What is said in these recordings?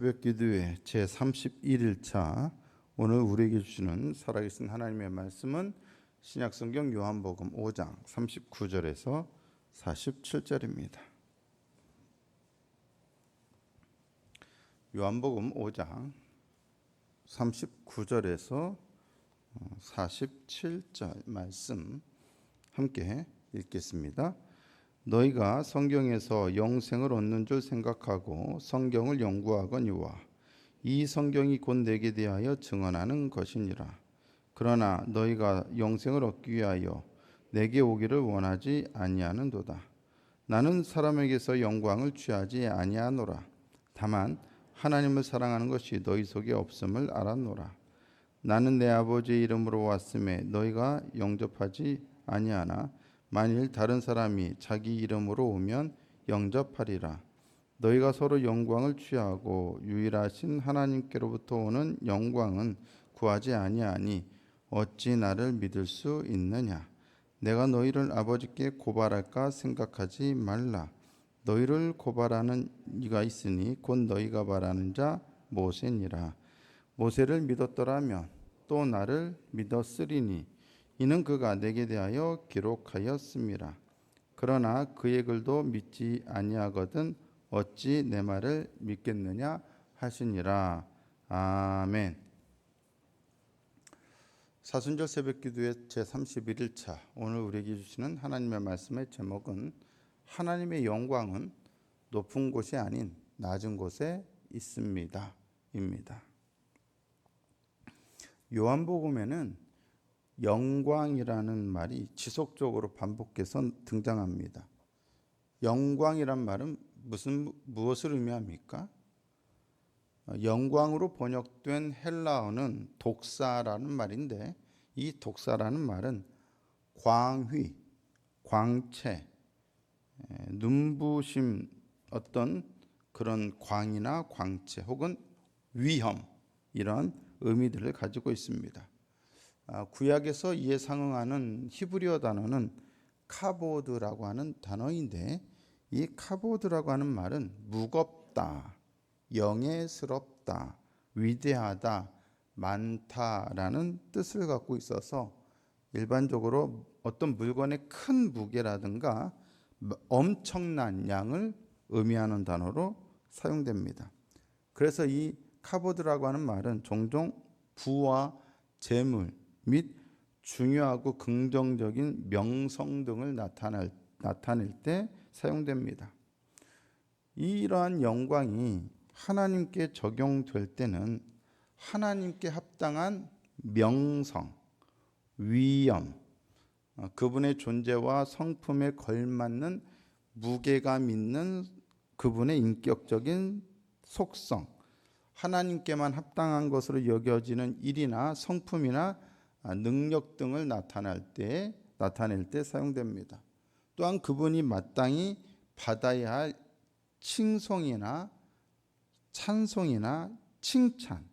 새벽기도회 제31일차 오늘 우리에게 주시는 살아계신 하나님의 말씀은 신약성경 요한복음 5장 39절에서 47절입니다. 요한복음 5장 39절에서 47절 말씀 함께 읽겠습니다. 너희가 성경에서 영생을 얻는 줄 생각하고 성경을 연구하거니와 이 성경이 곧 내게 대하여 증언하는 것이니라. 그러나 너희가 영생을 얻기 위하여 내게 오기를 원하지 아니하는도다. 나는 사람에게서 영광을 취하지 아니하노라. 다만 하나님을 사랑하는 것이 너희 속에 없음을 알았노라. 나는 내 아버지의 이름으로 왔음에 너희가 영접하지 아니하나 만일 다른 사람이 자기 이름으로 오면 영접하리라. 너희가 서로 영광을 취하고 유일하신 하나님께로부터 오는 영광은 구하지 아니하니 어찌 나를 믿을 수 있느냐? 내가 너희를 아버지께 고발할까 생각하지 말라. 너희를 고발하는 이가 있으니 곧 너희가 말하는 자 모세니라. 모세를 믿었더라면 또 나를 믿었으리니 이는 그가 내게 대하여 기록하였음이라. 그러나 그의 글도 믿지 아니하거든 어찌 내 말을 믿겠느냐 하시니라. 아멘. 사순절 새벽기도의 제31일차 오늘 우리에게 주시는 하나님의 말씀의 제목은 하나님의 영광은 높은 곳이 아닌 낮은 곳에 있습니다 입니다. 요한복음에는 영광이라는 말이 지속적으로 반복해서 등장합니다. 영광이란 말은 무엇을 의미합니까? 영광으로 번역된 헬라어는 독사라는 말인데 이 독사라는 말은 광휘, 광채, 눈부심, 어떤 그런 광이나 광채 혹은 위험 이런 의미들을 가지고 있습니다. 구약에서 이에 상응하는 히브리어 단어는 카보드라고 하는 단어인데 이 카보드라고 하는 말은 무겁다, 영예스럽다, 위대하다, 많다라는 뜻을 갖고 있어서 일반적으로 어떤 물건의 큰 무게라든가 엄청난 양을 의미하는 단어로 사용됩니다. 그래서 이 카보드라고 하는 말은 종종 부와 재물 및 중요하고 긍정적인 명성 등을 나타낼 때 사용됩니다. 이러한 영광이 하나님께 적용될 때는 하나님께 합당한 명성, 위엄, 그분의 존재와 성품에 걸맞는 무게감 있는 그분의 인격적인 속성, 하나님께만 합당한 것으로 여겨지는 일이나 성품이나 능력 등을 나타낼 때 사용됩니다. 또한 그분이 마땅히 받아야 할 칭송이나 찬송이나 칭찬,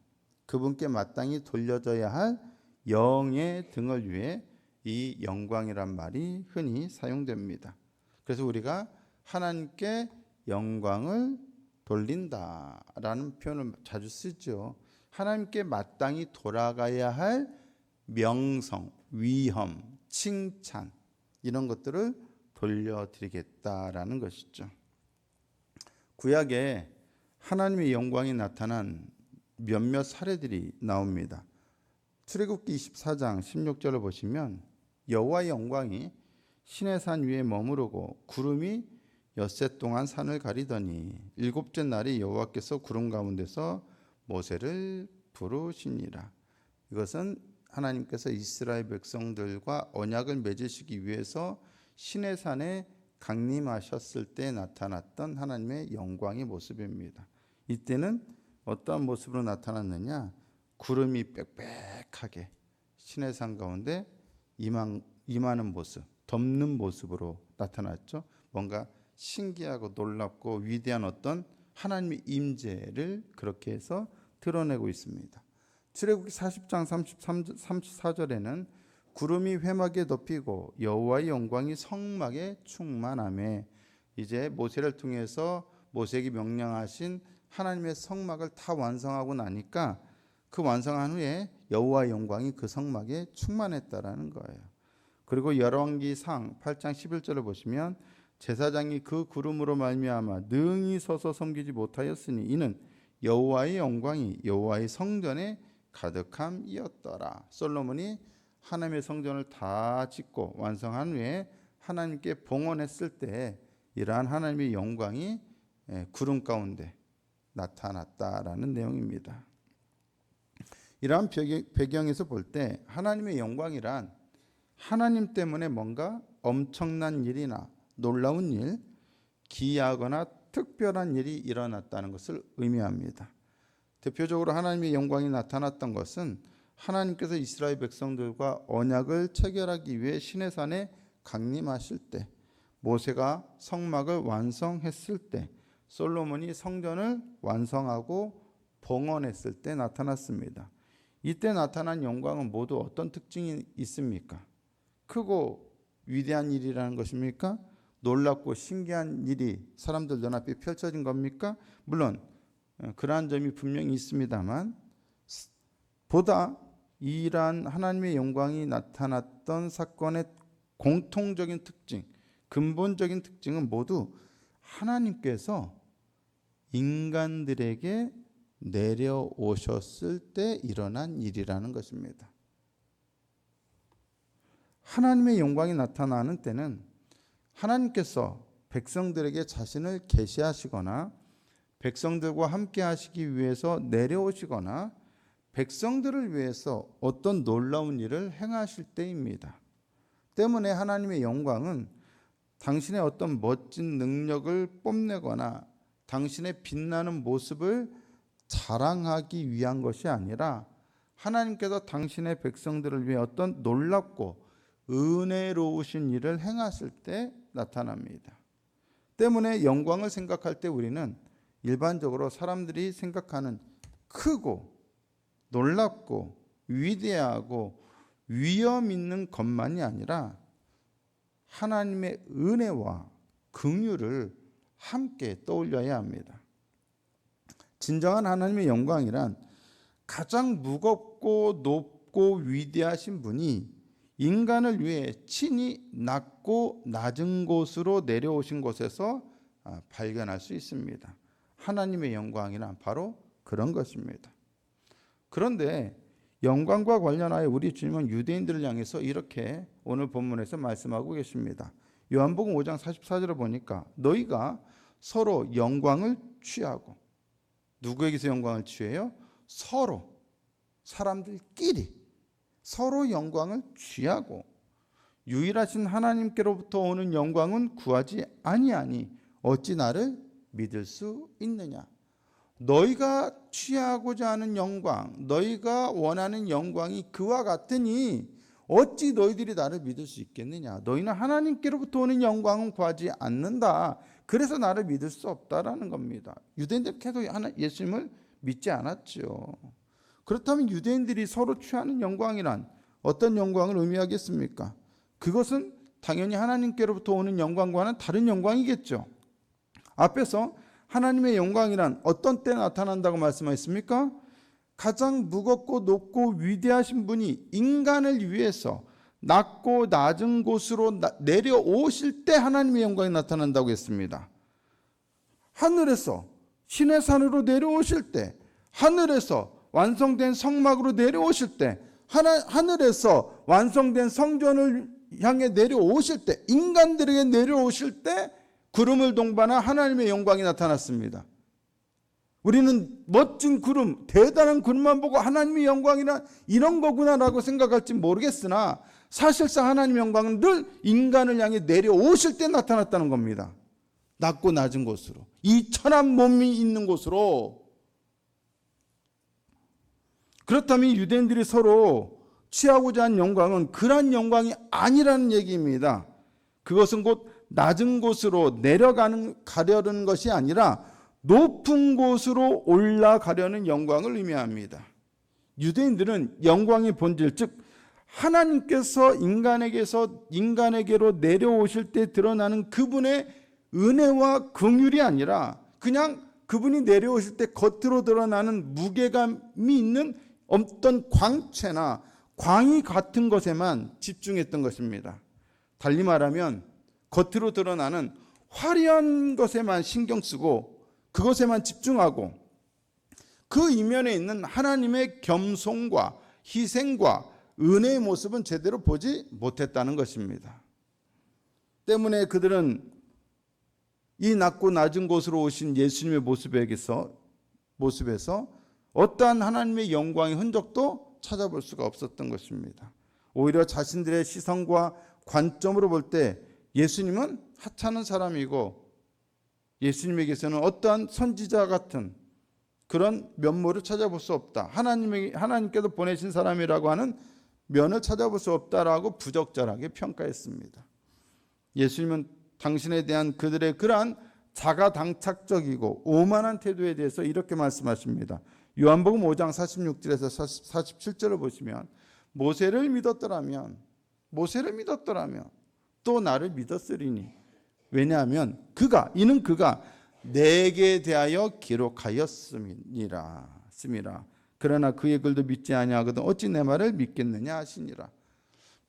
그분께 마땅히 돌려져야 할 영예 등을 위해 이 영광이란 말이 흔히 사용됩니다. 그래서 우리가 하나님께 영광을 돌린다라는 표현을 자주 쓰죠. 하나님께 마땅히 돌아가야 할 명성, 위엄, 칭찬 이런 것들을 돌려드리겠다라는 것이죠. 구약에 하나님의 영광이 나타난 몇몇 사례들이 나옵니다. 출애굽기 24장 16절을 보시면 여호와의 영광이 시내산 위에 머무르고 구름이 엿새 동안 산을 가리더니 일곱째 날에 여호와께서 구름 가운데서 모세를 부르시니라. 이것은 하나님께서 이스라엘 백성들과 언약을 맺으시기 위해서 시내산에 강림하셨을 때 나타났던 하나님의 영광의 모습입니다. 이때는 어떠한 모습으로 나타났느냐? 구름이 빽빽하게 시내산 가운데 임하는 모습, 덮는 모습으로 나타났죠. 뭔가 신기하고 놀랍고 위대한 어떤 하나님의 임재를 그렇게 해서 드러내고 있습니다. 출애굽기 40장 34절에는 구름이 회막에 덮이고 여호와의 영광이 성막에 충만하며 이제 모세를 통해서 모세에게 명령하신 하나님의 성막을 다 완성하고 나니까 그 완성한 후에 여호와의 영광이 그 성막에 충만했다라는 거예요. 그리고 열왕기상 8장 11절을 보시면 제사장이 그 구름으로 말미암아 능히 서서 섬기지 못하였으니 이는 여호와의 영광이 여호와의 성전에 가득함이었더라. 솔로몬이 하나님의 성전을 다 짓고 완성한 후에 하나님께 봉헌했을 때 이러한 하나님의 영광이 구름 가운데 나타났다라는 내용입니다. 이러한 배경에서 볼 때 하나님의 영광이란 하나님 때문에 뭔가 엄청난 일이나 놀라운 일, 기이하거나 특별한 일이 일어났다는 것을 의미합니다. 대표적으로 하나님의 영광이 나타났던 것은 하나님께서 이스라엘 백성들과 언약을 체결하기 위해 시내산에 강림하실 때, 모세가 성막을 완성했을 때, 솔로몬이 성전을 완성하고 봉헌했을 때 나타났습니다. 이때 나타난 영광은 모두 어떤 특징이 있습니까? 크고 위대한 일이라는 것입니까? 놀랍고 신기한 일이 사람들 눈앞에 펼쳐진 겁니까? 물론 그러한 점이 분명히 있습니다만 보다 이러한 하나님의 영광이 나타났던 사건의 공통적인 특징, 근본적인 특징은 모두 하나님께서 인간들에게 내려오셨을 때 일어난 일이라는 것입니다. 하나님의 영광이 나타나는 때는 하나님께서 백성들에게 자신을 계시하시거나 백성들과 함께 하시기 위해서 내려오시거나 백성들을 위해서 어떤 놀라운 일을 행하실 때입니다. 때문에 하나님의 영광은 당신의 어떤 멋진 능력을 뽐내거나 당신의 빛나는 모습을 자랑하기 위한 것이 아니라 하나님께서 당신의 백성들을 위해 어떤 놀랍고 은혜로우신 일을 행하실 때 나타납니다. 때문에 영광을 생각할 때 우리는 일반적으로 사람들이 생각하는 크고 놀랍고 위대하고 위엄 있는 것만이 아니라 하나님의 은혜와 긍휼을 함께 떠올려야 합니다. 진정한 하나님의 영광이란 가장 무겁고 높고 위대하신 분이 인간을 위해 친히 낮고 낮은 곳으로 내려오신 곳에서 발견할 수 있습니다. 하나님의 영광이란 바로 그런 것입니다. 그런데 영광과 관련하여 우리 주님은 유대인들을 향해서 이렇게 오늘 본문에서 말씀하고 계십니다. 요한복음 5장 44절을 보니까 너희가 서로 영광을 취하고, 누구에게서 영광을 취해요? 서로, 사람들끼리 서로 영광을 취하고 유일하신 하나님께로부터 오는 영광은 구하지 아니하니 어찌 나를 믿을 수 있느냐. 너희가 취하고자 하는 영광, 너희가 원하는 영광이 그와 같으니 어찌 너희들이 나를 믿을 수 있겠느냐. 너희는 하나님께로부터 오는 영광은 구하지 않는다. 그래서 나를 믿을 수 없다라는 겁니다. 유대인들 계속 예수님을 믿지 않았죠. 그렇다면 유대인들이 서로 취하는 영광이란 어떤 영광을 의미하겠습니까? 그것은 당연히 하나님께로부터 오는 영광과는 다른 영광이겠죠. 앞에서 하나님의 영광이란 어떤 때 나타난다고 말씀하셨습니까? 가장 무겁고 높고 위대하신 분이 인간을 위해서 낮고 낮은 곳으로 내려오실 때 하나님의 영광이 나타난다고 했습니다. 하늘에서 신의 산으로 내려오실 때, 하늘에서 완성된 성막으로 내려오실 때, 하늘에서 완성된 성전을 향해 내려오실 때, 인간들에게 내려오실 때 구름을 동반한 하나님의 영광이 나타났습니다. 우리는 멋진 구름, 대단한 구름만 보고 하나님의 영광이란 이런 거구나라고 생각할지 모르겠으나 사실상 하나님의 영광은 늘 인간을 향해 내려오실 때 나타났다는 겁니다. 낮고 낮은 곳으로, 이 천한 몸이 있는 곳으로. 그렇다면 유대인들이 서로 취하고자 한 영광은 그러한 영광이 아니라는 얘기입니다. 그것은 곧 낮은 곳으로 가려는 것이 아니라 높은 곳으로 올라가려는 영광을 의미합니다. 유대인들은 영광의 본질, 즉 하나님께서 인간에게로 내려오실 때 드러나는 그분의 은혜와 긍휼이 아니라 그냥 그분이 내려오실 때 겉으로 드러나는 무게감이 있는 어떤 광채나 광이 같은 것에만 집중했던 것입니다. 달리 말하면 겉으로 드러나는 화려한 것에만 신경 쓰고 그것에만 집중하고 그 이면에 있는 하나님의 겸손과 희생과 은혜의 모습은 제대로 보지 못했다는 것입니다. 때문에 그들은 이 낮고 낮은 곳으로 오신 예수님의 모습에서 어떠한 하나님의 영광의 흔적도 찾아볼 수가 없었던 것입니다. 오히려 자신들의 시선과 관점으로 볼 때 예수님은 하찮은 사람이고 예수님에게서는 어떠한 선지자 같은 그런 면모를 찾아볼 수 없다. 하나님께서 보내신 사람이라고 하는 면을 찾아볼 수 없다라고 부적절하게 평가했습니다. 예수님은 당신에 대한 그들의 그러한 자가당착적이고 오만한 태도에 대해서 이렇게 말씀하십니다. 요한복음 5장 46절에서 47절을 보시면 모세를 믿었더라면 또 나를 믿었으리니 왜냐하면 이는 그가 내게 대하여 기록하였음이라. 그러나 그의 글도 믿지 아니하거든 어찌 내 말을 믿겠느냐 하시니라.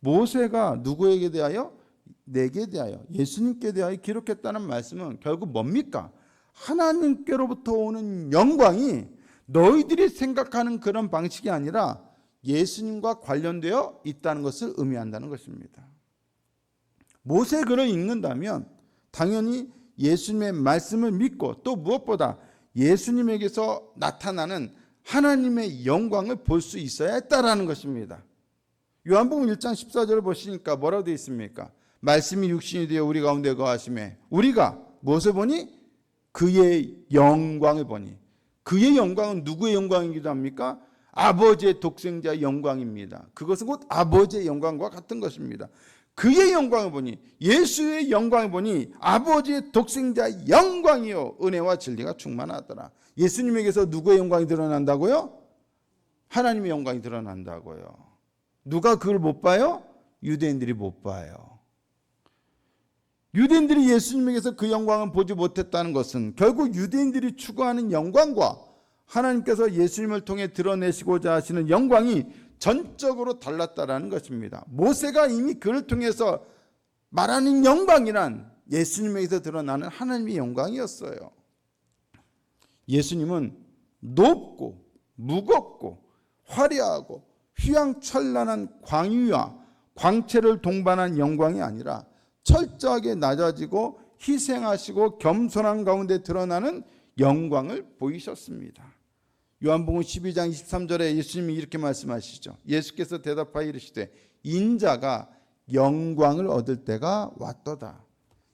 모세가 누구에게 대하여? 내게 대하여, 예수님께 대하여 기록했다는 말씀은 결국 뭡니까? 하나님께로부터 오는 영광이 너희들이 생각하는 그런 방식이 아니라 예수님과 관련되어 있다는 것을 의미한다는 것입니다. 모세 글을 읽는다면 당연히 예수님의 말씀을 믿고 또 무엇보다 예수님에게서 나타나는 하나님의 영광을 볼 수 있어야 했다라는 것입니다. 요한복음 1장 14절을 보시니까 뭐라고 되어 있습니까? 말씀이 육신이 되어 우리 가운데 거하심에 우리가 무엇을 보니? 그의 영광을 보니. 그의 영광은 누구의 영광이기도 합니까? 아버지의 독생자의 영광입니다. 그것은 곧 아버지의 영광과 같은 것입니다. 그의 영광을 보니, 예수의 영광을 보니 아버지의 독생자의 영광이요 은혜와 진리가 충만하더라. 예수님에게서 누구의 영광이 드러난다고요? 하나님의 영광이 드러난다고요. 누가 그걸 못 봐요? 유대인들이 못 봐요. 유대인들이 예수님에게서 그 영광을 보지 못했다는 것은 결국 유대인들이 추구하는 영광과 하나님께서 예수님을 통해 드러내시고자 하시는 영광이 전적으로 달랐다라는 것입니다. 모세가 이미 그를 통해서 말하는 영광이란 예수님에게서 드러나는 하나님의 영광이었어요. 예수님은 높고 무겁고 화려하고 휘황찬란한 광위와 광채를 동반한 영광이 아니라 철저하게 낮아지고 희생하시고 겸손한 가운데 드러나는 영광을 보이셨습니다. 요한복음 12장 23절에 예수님이 이렇게 말씀하시죠. 예수께서 대답하여 이르시되 인자가 영광을 얻을 때가 왔도다.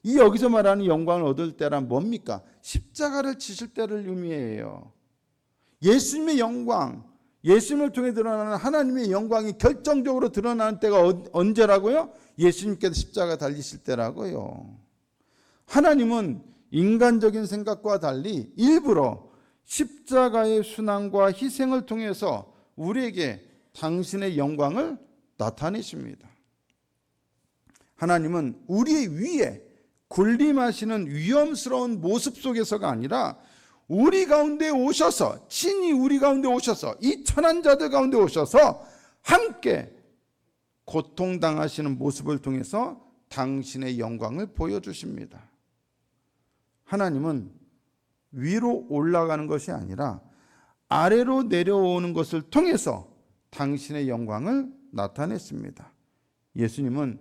이 여기서 말하는 영광을 얻을 때란 뭡니까? 십자가를 지실 때를 의미해요. 예수님의 영광, 예수님을 통해 드러나는 하나님의 영광이 결정적으로 드러나는 때가 언제라고요? 예수님께서 십자가 달리실 때라고요. 하나님은 인간적인 생각과 달리 일부러 십자가의 순환과 희생을 통해서 우리에게 당신의 영광을 나타내십니다. 하나님은 우리 위에 군림하시는 위험스러운 모습 속에서가 아니라 우리 가운데 오셔서, 친히 우리 가운데 오셔서, 이 천한 자들 가운데 오셔서 함께 고통당하시는 모습을 통해서 당신의 영광을 보여주십니다. 하나님은 위로 올라가는 것이 아니라 아래로 내려오는 것을 통해서 당신의 영광을 나타냈습니다. 예수님은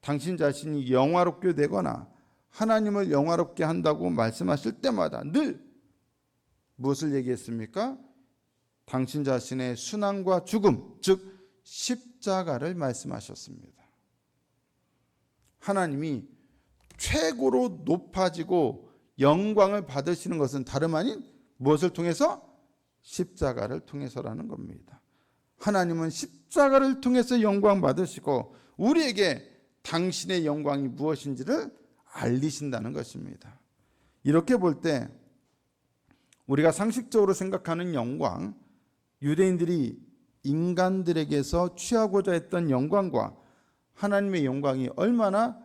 당신 자신이 영화롭게 되거나 하나님을 영화롭게 한다고 말씀하실 때마다 늘 무엇을 얘기했습니까? 당신 자신의 순환과 죽음, 즉 십자가를 말씀하셨습니다. 하나님이 최고로 높아지고 영광을 받으시는 것은 다름 아닌 무엇을 통해서? 십자가를 통해서라는 겁니다. 하나님은 십자가를 통해서 영광 받으시고 우리에게 당신의 영광이 무엇인지를 알리신다는 것입니다. 이렇게 볼 때 우리가 상식적으로 생각하는 영광, 유대인들이 인간들에게서 취하고자 했던 영광과 하나님의 영광이 얼마나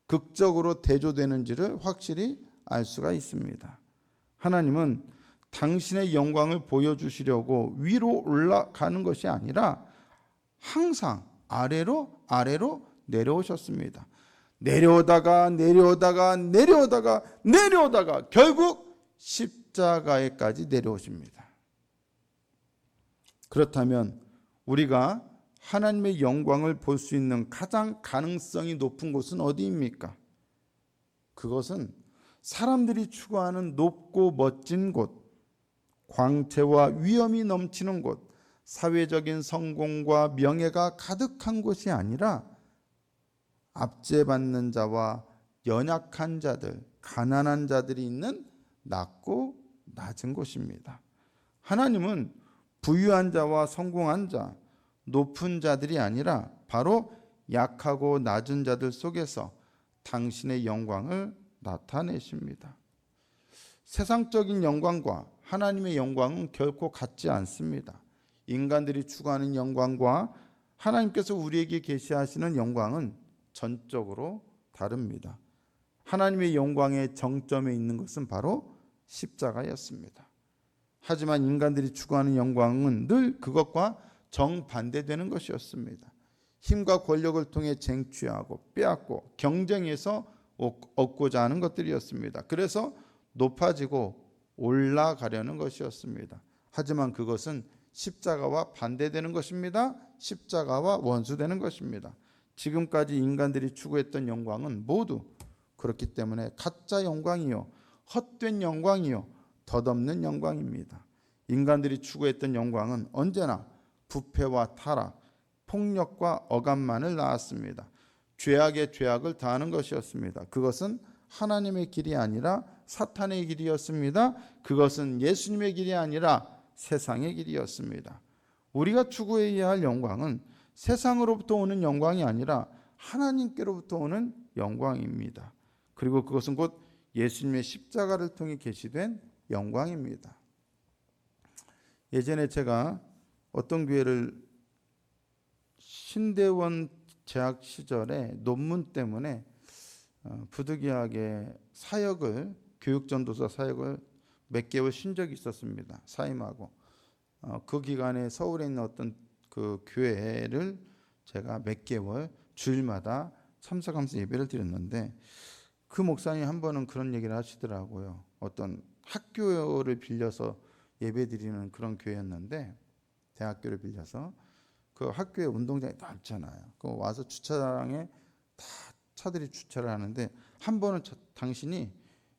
극적으로 대조되는지를 확실히 알 수가 있습니다. 하나님은 당신의 영광을 보여주시려고 위로 올라가는 것이 아니라 항상 아래로 내려오셨습니다. 내려오다가 결국 십자가에까지 내려오십니다. 그렇다면 우리가 하나님의 영광을 볼 수 있는 가장 가능성이 높은 곳은 어디입니까? 그것은 사람들이 추구하는 높고 멋진 곳, 광채와 위엄이 넘치는 곳, 사회적인 성공과 명예가 가득한 곳이 아니라 압제받는 자와 연약한 자들, 가난한 자들이 있는 낮고 낮은 곳입니다. 하나님은 부유한 자와 성공한 자, 높은 자들이 아니라 바로 약하고 낮은 자들 속에서 당신의 영광을 나타내십니다. 세상적인 영광과 하나님의 영광은 결코 같지 않습니다. 인간들이 추구하는 영광과 하나님께서 우리에게 계시하시는 영광은 전적으로 다릅니다. 하나님의 영광의 정점에 있는 것은 바로 십자가였습니다. 하지만 인간들이 추구하는 영광은 늘 그것과 정반대되는 것이었습니다. 힘과 권력을 통해 쟁취하고 빼앗고 경쟁해서 얻고자 하는 것들이었습니다. 그래서 높아지고 올라가려는 것이었습니다. 하지만 그것은 십자가와 반대되는 것입니다. 십자가와 원수되는 것입니다. 지금까지 인간들이 추구했던 영광은 모두 그렇기 때문에 가짜 영광이요, 헛된 영광이요, 덧없는 영광입니다. 인간들이 추구했던 영광은 언제나 부패와 타락, 폭력과 억압만을 낳았습니다. 죄악에 죄악을 더하는 것이었습니다. 그것은 하나님의 길이 아니라 사탄의 길이었습니다. 그것은 예수님의 길이 아니라 세상의 길이었습니다. 우리가 추구해야 할 영광은 세상으로부터 오는 영광이 아니라 하나님께로부터 오는 영광입니다. 그리고 그것은 곧 예수님의 십자가를 통해 계시된 영광입니다. 예전에 제가 어떤 교회를 신대원 재학 시절에 논문 때문에 부득이하게 사역을, 교육전도사 사역을 몇 개월 쉰 적이 있었습니다. 사임하고 그 기간에 서울에 있는 어떤 그 교회를 제가 몇 개월 주일마다 참석하면서 예배를 드렸는데, 그 목사님 한 번은 그런 얘기를 하시더라고요. 어떤 학교를 빌려서 예배 드리는 그런 교회였는데, 대학교를 빌려서 그 학교에 운동장이 넓잖아요. 그 와서 주차장에 다 차들이 주차를 하는데, 한 번은 당신이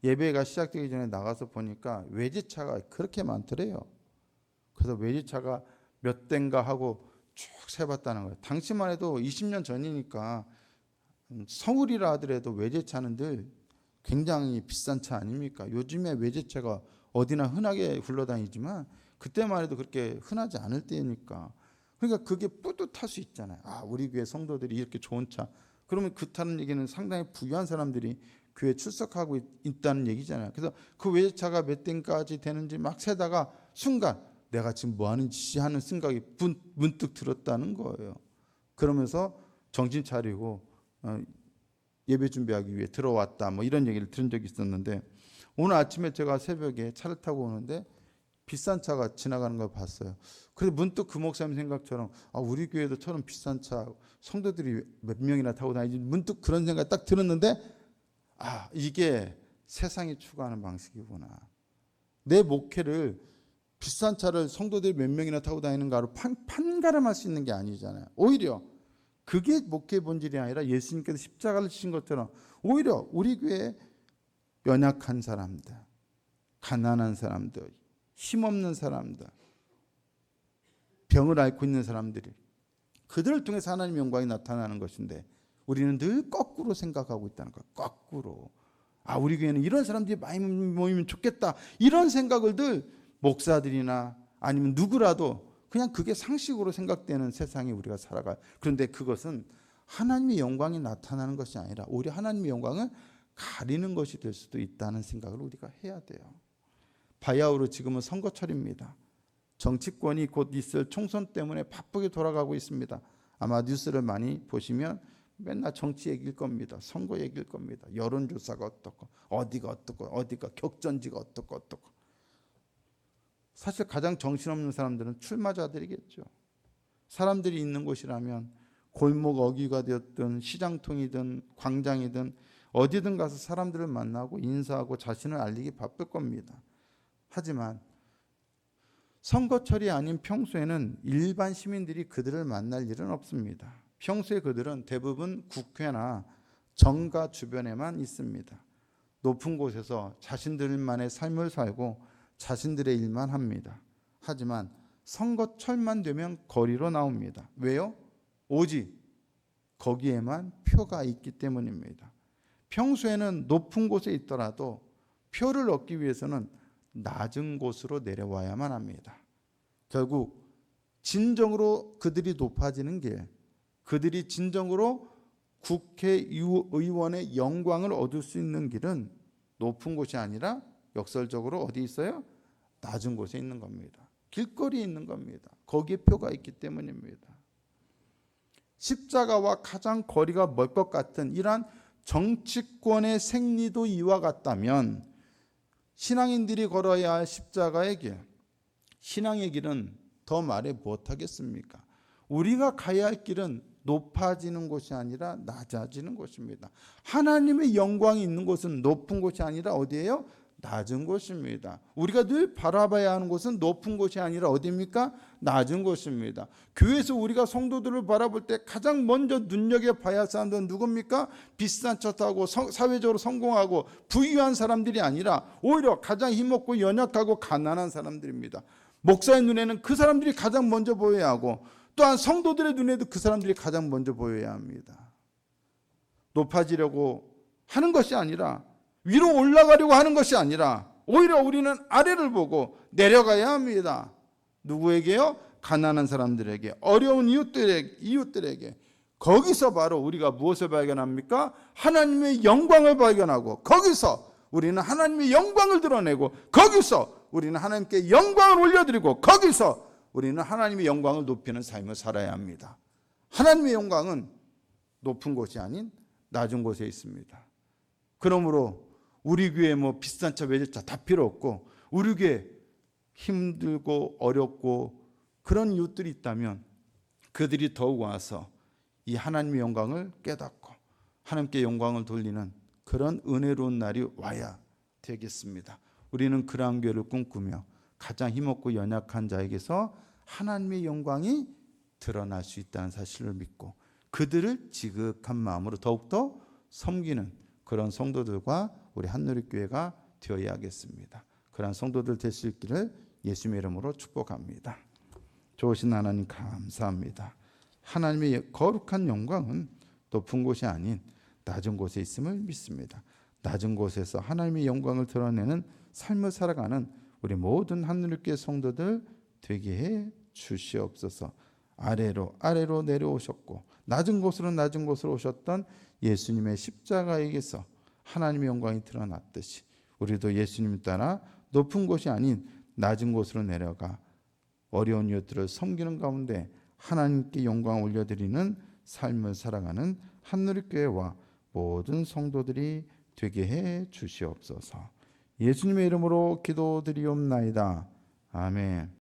예배가 시작되기 전에 나가서 보니까 외제차가 그렇게 많더래요. 그래서 외제차가 몇 대인가 하고 쭉 세봤다는 거예요. 당시만 해도 20년 전이니까 서울이라 하더라도 외제차는 늘 굉장히 비싼 차 아닙니까? 요즘에 외제차가 어디나 흔하게 굴러다니지만 그때만 해도 그렇게 흔하지 않을 때니까. 그러니까 그게 뿌듯할 수 있잖아요. 아, 우리 교회 성도들이 이렇게 좋은 차. 그러면 그 타는 얘기는 상당히 부유한 사람들이 교회에 출석하고 있다는 얘기잖아요. 그래서 그 외제차가 몇 대까지 되는지 막 세다가 순간 내가 지금 뭐 하는 짓이 하는 생각이 문득 들었다는 거예요. 그러면서 정신 차리고 예배 준비하기 위해 들어왔다, 뭐 이런 얘기를 들은 적이 있었는데, 오늘 아침에 제가 새벽에 차를 타고 오는데 비싼 차가 지나가는 걸 봤어요. 그래서 문득 그 목사님 생각처럼 우리 교회도 저런 비싼 차 성도들이 몇 명이나 타고 다니지, 문득 그런 생각이 딱 들었는데, 이게 세상이 추구하는 방식이구나. 내 목회를 비싼 차를 성도들이 몇 명이나 타고 다니는가로 판가름할 수 있는 게 아니잖아요. 오히려 그게 목회의 본질이 아니라 예수님께서 십자가를 지신 것처럼 오히려 우리 교회에 연약한 사람들, 가난한 사람들, 힘없는 사람들, 병을 앓고 있는 사람들이, 그들을 통해서 하나님의 영광이 나타나는 것인데 우리는 늘 거꾸로 생각하고 있다는 거예요. 거꾸로. 우리 교회는 이런 사람들이 많이 모이면 좋겠다, 이런 생각을 늘 목사들이나 아니면 누구라도 그냥 그게 상식으로 생각되는 세상에 우리가 살아가요. 그런데 그것은 하나님의 영광이 나타나는 것이 아니라 오히려 하나님의 영광을 가리는 것이 될 수도 있다는 생각을 우리가 해야 돼요. 바야흐로 지금은 선거철입니다. 정치권이 곧 있을 총선 때문에 바쁘게 돌아가고 있습니다. 아마 뉴스를 많이 보시면 맨날 정치 얘기일 겁니다. 선거 얘기일 겁니다. 여론조사가 어떻고, 어디가 어떻고, 어디가 격전지가 어떻고. 사실 가장 정신없는 사람들은 출마자들이겠죠. 사람들이 있는 곳이라면 골목 어귀가 되었든 시장통이든 광장이든 어디든 가서 사람들을 만나고 인사하고 자신을 알리기 바쁠 겁니다. 하지만 선거철이 아닌 평소에는 일반 시민들이 그들을 만날 일은 없습니다. 평소에 그들은 대부분 국회나 정가 주변에만 있습니다. 높은 곳에서 자신들만의 삶을 살고 자신들의 일만 합니다. 하지만 선거철만 되면 거리로 나옵니다. 왜요? 오직 거기에만 표가 있기 때문입니다. 평소에는 높은 곳에 있더라도 표를 얻기 위해서는 낮은 곳으로 내려와야만 합니다. 결국 진정으로 그들이 높아지는 길, 그들이 진정으로 국회의원의 영광을 얻을 수 있는 길은 높은 곳이 아니라 역설적으로 어디 있어요? 낮은 곳에 있는 겁니다. 길거리에 있는 겁니다. 거기에 표가 있기 때문입니다. 십자가와 가장 거리가 멀 것 같은 이러한 정치권의 생리도 이와 같다면 신앙인들이 걸어야 할 십자가의 길, 신앙의 길은 더 말해 못하겠습니까? 우리가 가야 할 길은 높아지는 곳이 아니라 낮아지는 곳입니다. 하나님의 영광이 있는 곳은 높은 곳이 아니라 어디예요? 낮은 곳입니다. 우리가 늘 바라봐야 하는 곳은 높은 곳이 아니라 어디입니까? 낮은 곳입니다. 교회에서 우리가 성도들을 바라볼 때 가장 먼저 눈여겨봐야 할 사람들은 누굽니까? 비싼 차 타고 사회적으로 성공하고 부유한 사람들이 아니라 오히려 가장 힘없고 연약하고 가난한 사람들입니다. 목사의 눈에는 그 사람들이 가장 먼저 보여야 하고 또한 성도들의 눈에도 그 사람들이 가장 먼저 보여야 합니다. 높아지려고 하는 것이 아니라 위로 올라가려고 하는 것이 아니라 오히려 우리는 아래를 보고 내려가야 합니다. 누구에게요? 가난한 사람들에게, 어려운 이웃들에게. 거기서 바로 우리가 무엇을 발견합니까? 하나님의 영광을 발견하고 거기서 우리는 하나님의 영광을 드러내고 거기서 우리는 하나님께 영광을 올려드리고 거기서 우리는 하나님의 영광을 높이는 삶을 살아야 합니다. 하나님의 영광은 높은 곳이 아닌 낮은 곳에 있습니다. 그러므로 우리 교회 비싼 차 외제차 다 필요 없고 우리 교회 힘들고 어렵고 그런 이웃들이 있다면 그들이 더욱 와서 이 하나님의 영광을 깨닫고 하나님께 영광을 돌리는 그런 은혜로운 날이 와야 되겠습니다. 우리는 그러한 교회를 꿈꾸며 가장 힘없고 연약한 자에게서 하나님의 영광이 드러날 수 있다는 사실을 믿고 그들을 지극한 마음으로 더욱더 섬기는 그런 성도들과 우리 한누리교회가 되어야겠습니다. 그런 성도들 될 수 있기를 예수님의 이름으로 축복합니다. 좋으신 하나님 감사합니다. 하나님의 거룩한 영광은 높은 곳이 아닌 낮은 곳에 있음을 믿습니다. 낮은 곳에서 하나님의 영광을 드러내는 삶을 살아가는 우리 모든 한누리교회 성도들 되게 해 주시옵소서. 아래로 내려오셨고 낮은 곳으로 오셨던 예수님의 십자가에게서 하나님의 영광이 드러났듯이 우리도 예수님 따라 높은 곳이 아닌 낮은 곳으로 내려가 어려운 이웃들을 섬기는 가운데 하나님께 영광을 올려드리는 삶을 살아가는 한누리교회와 모든 성도들이 되게 해 주시옵소서. 예수님의 이름으로 기도드리옵나이다. 아멘.